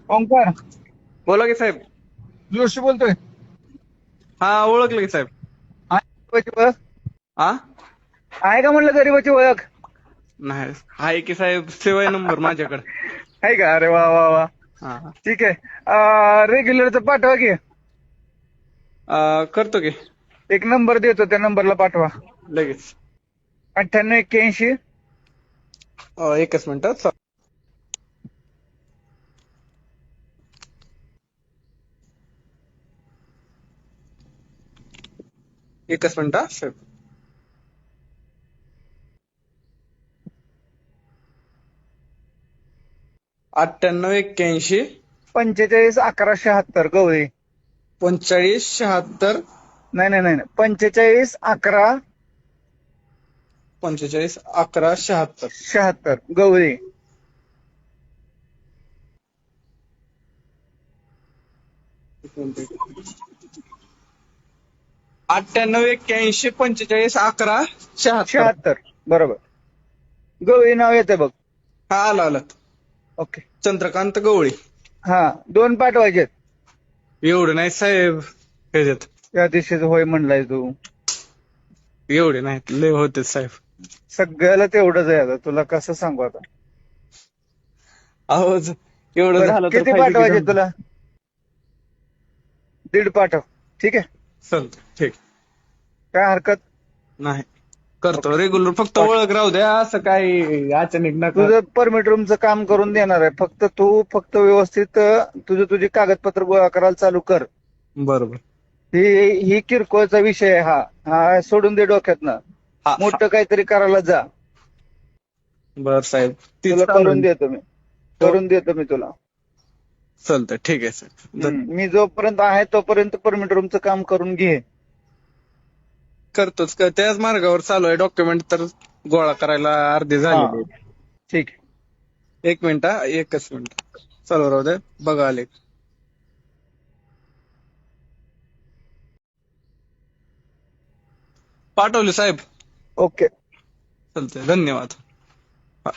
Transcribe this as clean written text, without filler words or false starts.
ओंकार बोला की साहेब. जोशी बोलतोय. हा, ओळखलं की साहेब. आहे गरीबाची ओळख? आ आहे का म्हणलं गरीबाची ओळख? नाही, आहे की साहेब, सेवा आहे नंबर माझ्याकडे. आहे का? अरे वा वा वा. हा हा. ठीक आहे. रेग्युलरचं पाठवा की. करतो की एक नंबर देतो, त्या नंबरला पाठवा. लगेच. 9881. एकच मिनिट. एकच मिनिट साहेब. 9881 451176 गवळी. 4576 नाही नाही नाही नाही. 4511 451176. 76 गवळी. 9881451176. 76 बरोबर. गवळी नाव येते बघ. हा, आलं. ओके. चंद्रकांत गवळी. हा, 2 पाठवायचे. एवढे नाही साहेब, ह्याच्यात त्या दिवशीच होय म्हणलाय तू. एवढे नाहीत, लय होते साहेब. सगळ्याला तेवढंच आहे आता, तुला कसं सांगू आता. अहो, एवढं बरं, झालं तर किती पाहिजे की पाठवायचे जमलं. तुला? 1.5 पाठव. ठीक आहे, चालतं, ठीक. काय हरकत नाही, करतो ओके. रेग्युलर. फक्त पाठ. ओळख राहू द्या, असं काही अचानक नका. तुझं परमिट रूमचं काम करून देणार आहे. फक्त व्यवस्थित तुझी कागदपत्र गोळा करायला चालू कर. बरोबर. ही किरकोळचा विषय आहे हा. हा सोडून दे डोक्यातनं. हा हा. मोठं काहीतरी करायला जा. बर साहेब, तीच तुला चालू आहे. करून देतो मी तुला. चालतंय, ठीक आहे साहेब. मी जोपर्यंत आहे तोपर्यंत परमिट रूमचं काम करून घे. करतोच का, त्याच मार्गावर चालू आहे. डॉक्युमेंट तर गोळा करायला अर्धे हा, झालेले आहेत. ठीक आहे. एक मिनिट, एकच मिनिट चालू राहू द्या. बघा, आले. पाठवले साहेब. ओके. चालतंय, धन्यवाद. हा.